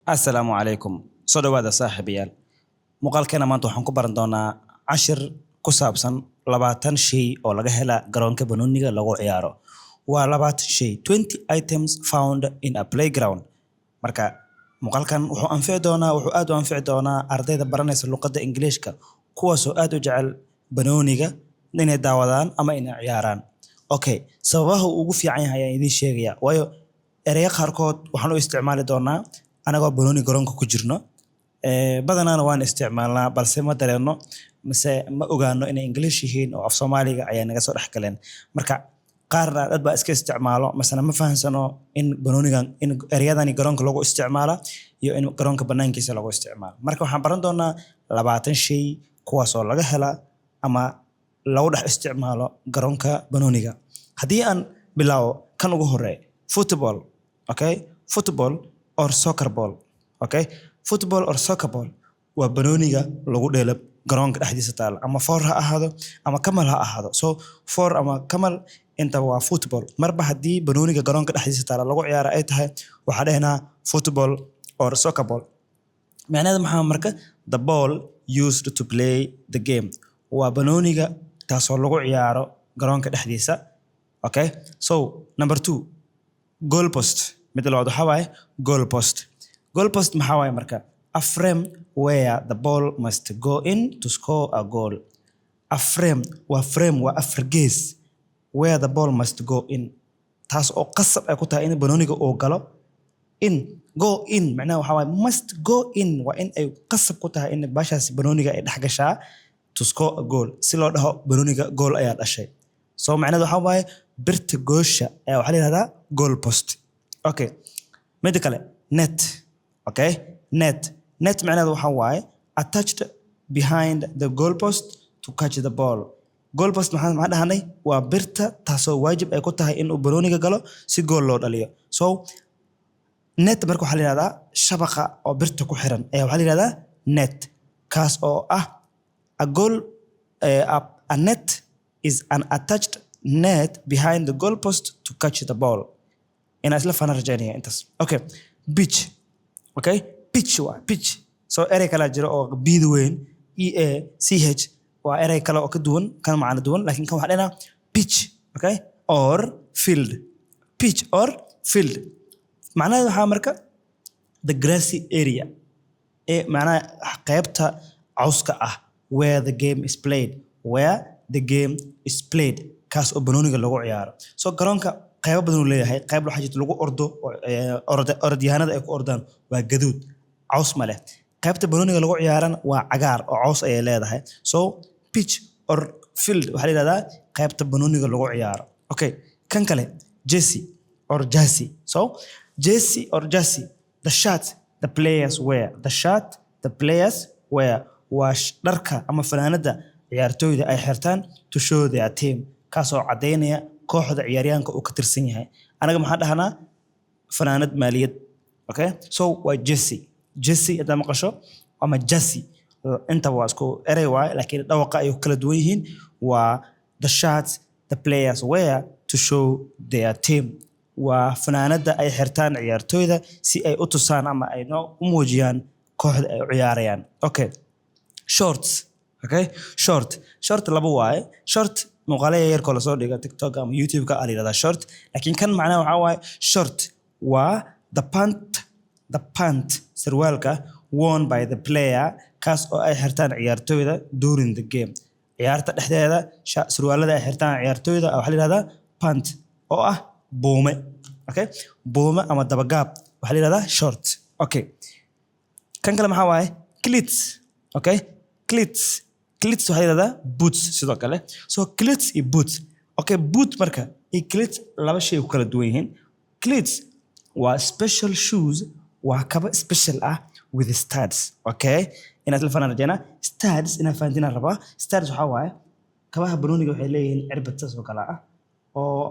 السلام عليكم صدوا هذا صاحب يال مقال كنا ما انتو حنكو برندونا 10 كسابسن لباتن شيء أو لغا هلا غرونك بنونيغا لغو عيارو ولبات شيء 20 items found in a playground marka muqaalkan wuxuu anfici doonaa wuxuu aad u anfici doonaa ardayda baranaysa luqadda Ingiriiska kuwaasoo aad u jecel banooniga inay daawadaan ama inay ciyaaraan okay sababaha uu ugu fiican yahay ayaan idiin sheegaya waayo ereyga qaarkood waxaan u isticmaali doonaa anagoo banooni garoonka ku jirno badanaana waan isticmaalnaa balse ma dareeno mise ma ogaano inay English yihiin oo af Soomaaliga ayaa naga soo dhex galeen marka qaarna dad baa iska isticmaalo masana ma fahansano in banoonigan in ereyadani garoonka lagu isticmaala iyo in garoonka banaankiisa lagu isticmaalo marka waxaan baran doonaa 20 shay kuwaas oo laga hela ama lagu dhex isticmaalo garoonka banooniga haddii aan bilaawo kan ugu horeeya football okay football or soccer ball okay football or soccer ball waa banooniga lagu dheelo garoonka dhexdiisa taal ama four ha ahaado ama kamal ha ahaado so four ama kamal inta waa football marba haddii banooniga garoonka dhexdiisa taal lagu ciyaaro ay tahay waxaa dhahnaa football or soccer ball macnaheedu maxaa marka the ball used to play the game waa banooniga taasoo lagu ciyaaro garoonka dhexdiisa okay so number 2 goal post mid labaad waxaa waaye goal post maxaa waaye marka a frame where the ball must go in to score a goal a frame waa afar gees where the ball must go in taas oo qasab ay ku tahay in banooniga uu galo in go in macnaheedu waxaa waaye must go in waa in ay qasab ku tahay in baashaas banooniga ay dhex gashaa to score a goal si loo dhaho banooniga goal ayaa dhashay so macnaheedu waxaa waaye birta goosha ayaa waxaa la yidhahdaa goal post okay mid kale net okay net macnaheedu waxaa waaye attached behind the goal post to catch the ball goal post maxaa dhahanay waa birta taasoo waajib ay ku tahay in uu banooniga galo si gool loo dhaliyo so net marka waxaa la yidhahdaa shabaqa oo birta ku xiran ayaa waxaa la yidhahdaa net kaas oo ah a goal a net is an attached net behind the goal post to catch the ball inaa isla fana rajaynaya intaas okay pitch okay pitch so erey kala jiro oo bid weyn EACH waa erey kale oo ka duwan kan macna duwan laakiin kan waxa dhanaa pitch okay or field pitch or field macnaheedu waxa marka the grassy area macnaha qaybta cawska ah where the game is played kaas oo banooniga lagu ciyaaro so garoonka qaybo badan uu leeyahay qayb waxa jirta lagu ordo orodyahanada ay ku ordaan waa gaduud caws ma leh qaybta banooniga lagu ciyaaran waa cagaar oo caws ay leedahay so pitch or field waxa la yiraahdaa qaybta banooniga lagu ciyaaro okay kan kale jersey or jersey so jersey or jersey the shirt the players wear waa dharka ama fanaanada ciyaartooyda ay xirtaan to show their team kaasoo cadeynaya kooxda ciyaaryahanka uu ka tirsan yahay anaga maxaa dhahnaa fanaanad maaliyad okay so waa jersey hada maqasho ama jersey inta waa isku erey waay laakiin dhawaqa ay kala duwan yihiin waa the shirts the players wear to show their team waa fanaanada ay xirtaan ciyaartooyda si ay u tusaan ama ay u muujiyaan kooxda ay ciyaarayaan okay shorts okay short laba waaye short muuqaalada yarkoo la soo dhiga TikTok ama YouTube-ka aan yiraahdaa short laakiin kan macnaha waxa waaye short waa the pant sarwaalka worn by the player kaas oo ay xirtaan ciyaartooyda during the game ciyaarta dhexdeeda sarwaalada ay xirtaan ciyaartooyda waxa la yiraahdaa pant oo ah buume okay buume ama dabagaab waxa la yiraahdaa short okay kan kale maxaa waaye cleats okay cleats waxa la yiraahdaa boots sidoo kale so cleats iyo boots okay boot marka iyo cleats laba shay u kala duwan yihiin cleats waa special shoes waa kaba special ah with studs okay inaad la fanaan rajayna studs ina fahantina rabaa studs waxa waaye kabaha banooniga waxay leeyihiin cirbad saas oo kala ah oo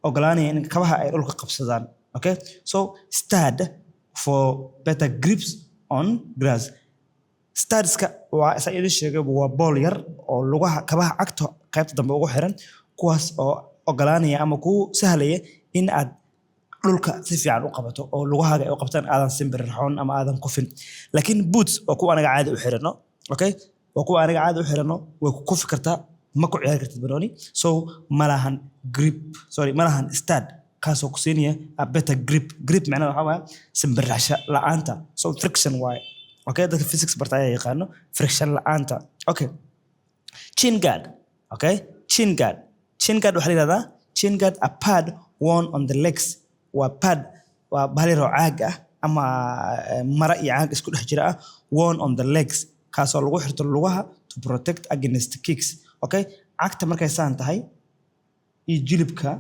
ogolaanaya in kabaha ay dhulka qabsadaan okay so stud for better grips on grass studska waa sayid sheegay waa ball yar oo lugaha kabaha cagta qaybta dambe ugu xiran kuwaas oo ogolaanaya ama ku sahlaya in aad dhulka si fiican u qabato oo lugahaaga ay u qabtaan aadan simbirixoon ama aadan kufin laakiin boots oo kuwa anaga caadi u xirano okay oo kuwa anaga caadi u xirano way ku kufi kartaa ma ku ciyaari kartid banooni so malahan grip malahan stud kaasoo ku siinaya a better grip macnaheedu waxaa waaye simbirixasho la'aanta so friction waaye okay dadka physics barta ayaa yaqaano friction la'aanta okay chin guard okay chin guard waxaa la yidhahdaa chin guard a pad worn on the legs waa pad waa bahal caag ah ama mara iyo caag isku dhex jira ah worn on the legs kaasoo lagu xirto lugaha to protect against kicks okay cagta markay saan tahay iyo jilibka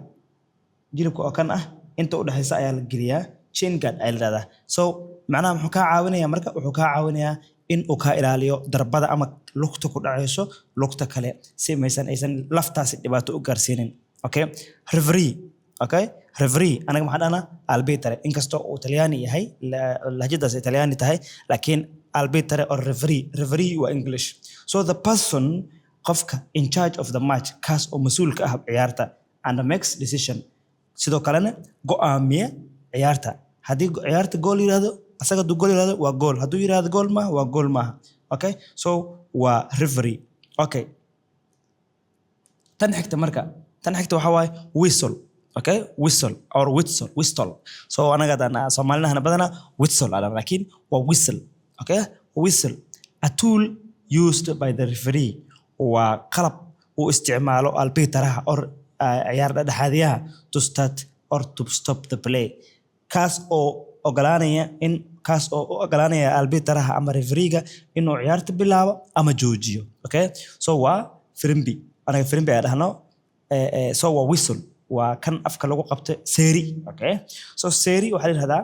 oo kan ah inta u dhaxaysa ayaa la geliyaa chin guard ayaa la yidhahdaa so macnaha muxuu kaa caawinayaa marka wuxuu kaa caawinayaa in uu kaa ilaaliyo darbada ama lugta ku dhacayso lugta kale si aysan laftaasi dhibaato u gaarsiinin okay referee anaga maxaa dhana arbitare inkastoo uu Talyaani yahay lahjadaas Talyaani tahay laakiin arbitare or referee waa English so the person qofka in charge of the match kaas oo mas'uul ka ah ciyaarta and makes decision sidoo kalena go'aamiya ciyaarta haddii ciyaarta gool yiraahdo asaga du gool yiraahdo waa gool hadduu yiraahdo gool ma waa gool ma okay so waa referee okay tan xigta waxa waaye whistle okay whistle so anaga dana Soomaalina badana whistle ala laakiin waa whistle okay whistle a tool used by the referee waa qalab uu isticmaalo arbitaraha or ciyaar dhexaadiyaha to start or to stop the play kaas oo ogolaanaya arbitaraha ama refereega inuu ciyaarta bilaabo ama joojiyo okay so waa firimbi anaga firimbi ay dhahno so waa whistle waa kan afka lagu qabto seeri okay so seeri waxa la yiraahdaa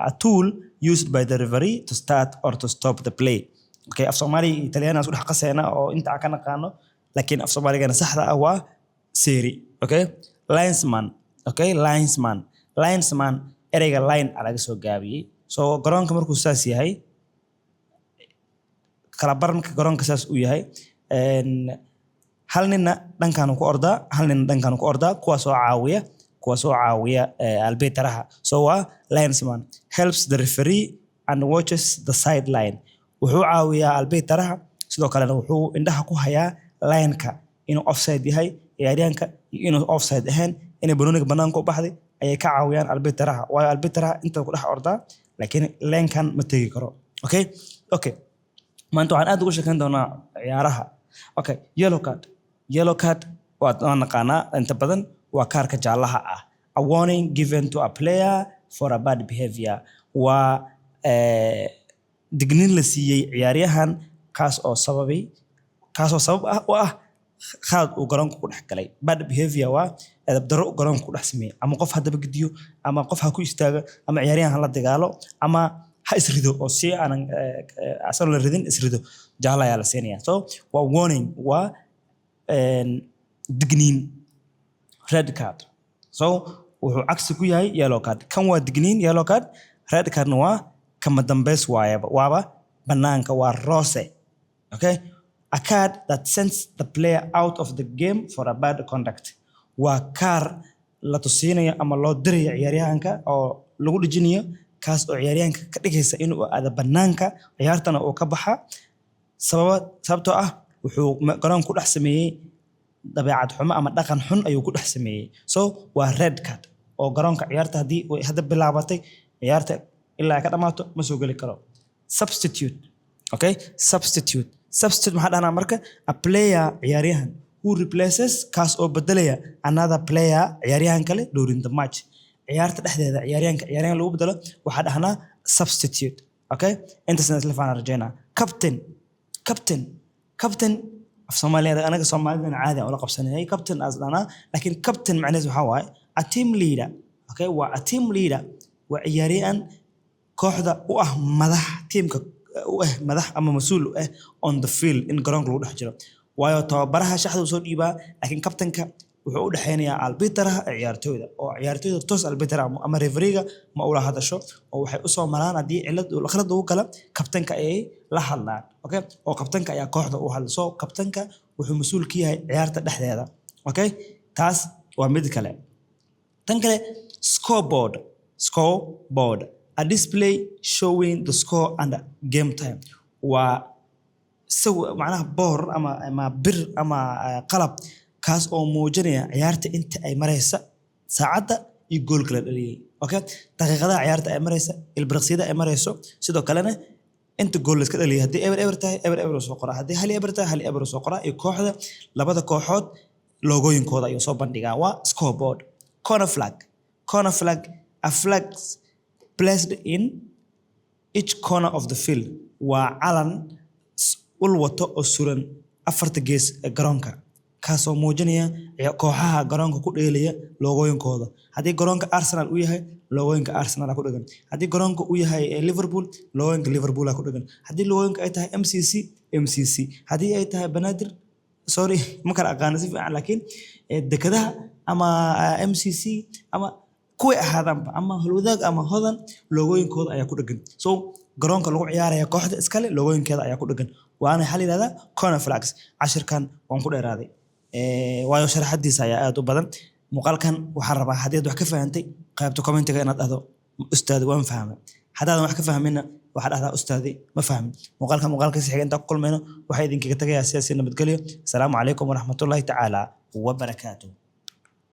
a tool used by the referee to start or to stop the play okay af Soomaali Italiano isku dhaxqaseena oo inta ka naqaano laakiin af Soomaaliga saxda ah waa seeri okay linesman ereyga line alaga soo gaabiyay so garoonka markuu saas yahay kala barnka garoonka saas uu yahay hal ninna dhankan ku ordaa kuwaas oo caawiya arbitaraha so waa linesman helps the referee and watches the sideline wuxuu caawiyaa arbitaraha sidoo kalena wuxuu indhaha ku hayaa line-ka inuu offside yahay ciyaaryahanka iyo inuu offside ahayn inay banooniga banaanka u baxday ayay ka caawiyaan arbitaraha waayo arbitaraha inta ku dhex ordaa laakiin line-kan ma tegi karo okay maanta waxaan aad ugu sheekan doonaa ciyaaraha okay yellow card waa naqaanaa inta badan waa kaarka jaalaha ah a warning given to a player for a bad behavior waa digniin la siiyey ciyaaryahan kaas oo sabab ah oo ah khalad uu garoonka ku dhex galay bad behavior waa edeb darro garoonka ku dhex sameeyay ama qof hadaba gidiyo ama qof ha ku istaago ama ciyaaryahan la dagaalo ama ha isrido oo si aanan asal la ridin isrido jaala ayaa la siinaya so waa warning waa digniin red card so wuxuu cagsi ku yahay yellow card kan waa digniin yellow card red card waa kama dambeys waaba banaanka waa rose okay a card that sends the player out of the game for a bad conduct waa kaar la tusiinayo ama loo dirayo ciyaaryahanka oo lagu dhijinayo kaas oo ciyaaryahanka ka dhigaysa inuu aado banaanka ciyaartana uu ka baxa sababtoo ah wuxuu garoon ku dhex sameeyey dabeecad xumo ama dhaqan xun ayuu ku dhex sameeyey so waa red card oo garoonka ciyaarta haddii ay hadda bilaabatay ciyaarta ilaa ka dhamaato ma soo geli karo substitute maxaa dhahnaa marka a player ciyaaryahan who replaces kaas oo bedelaya another player ciyaaryahan kale during the match ciyaarta dhexdeeda ciyaaryahan lagu bedelo waxaa dhahnaa substitute okay intaasna isla faan arjayna captain af Soomaaliyeed anaga Soomaalida caadi ah oo la qabsanay captain asdana laakiin captain macnaheedu waxa waaye a team leader okay waa a team leader waa ciyaaryahan kooxda u ah teamka u ah madax ama mas'uul u ah on the field in garoonka lagu dhex jiro waayo tababaraha shaxda soo dhiibaa laakiin captainka wuxuu u dhaxeynayaa arbitaraha ciyaartooyda oo ciyaartooyda toos arbitaraha ama refereega ma ula hadasho oo waxay u soo maraan hadii khalad uu kala captainka ay la hadlaan okay oo captainka ayaa kooxda u hadlo soo captainka wuxuu mas'uul ka yahay ciyaarta dhexdeeda okay taas waa mid kale tan kale scoreboard, scoreboard, a display showing the score and game time. waa معناها boor ama bir ama qalab kaas oo muujinaya ciyaarta inta ay maraysa saacada iyo goolka la dhaliyay. Okay, daqiiqadaha ciyaarta ay maraysa, ilbiriqsiyada ay marayso, sidoo kalena inta gool la iska dhaliyay. Haddii eber tahay eber soo qora, haddii hal eber tahay hal eber soo qora, iyo kooxda labada kooxood logooyinkooda ayuu soo bandhigaa. Waa scoreboard. Corner flag, a flag placed in each corner of the field. waa calan ul wato oo suran afarta gees ee garoonka, kaasoo muujinaya kooxaha garoonka ku dheelaya logooyinkooda. Haddii garoonka Arsenal uu yahay, logooyinka Arsenal ku dhagan. Haddii garoonka uu yahay Liverpool, logooyinka Liverpool ku dhagan. Haddii logooyinka ay tahay MCC, haddii ay tahay Banaadir, sorry ma kala aqaan si fiican, laakiin dekadaha ama MCC ama kuwa ahaadanba ama Holwadaag ama Hodan, logooyinkooda ayaa ku dhagan. So garoonka lagu ciyaaraya kooxda iskale logooyinkeeda ayaa ku dhagan. waana xal yiraahdaa corner flags. cashirkan waan ku dheeraaday waayo sharaxadiisa ayaa aad u badan. muuqaalkan waxaan rabaa haddii aad wax ka fahantay qaybta commentiga inaad dhahdo ustaad waan fahmay, haddaadan wax ka fahminna waxaad dhahdaa ustaadi ma fahmin. muuqaalka si xiga intaan ku kulmayno waxaa idinkaga tagayaa sidaas nabadgelyo. asalaamu calaykum waraxmatullaahi tacaala wabarakaatuh.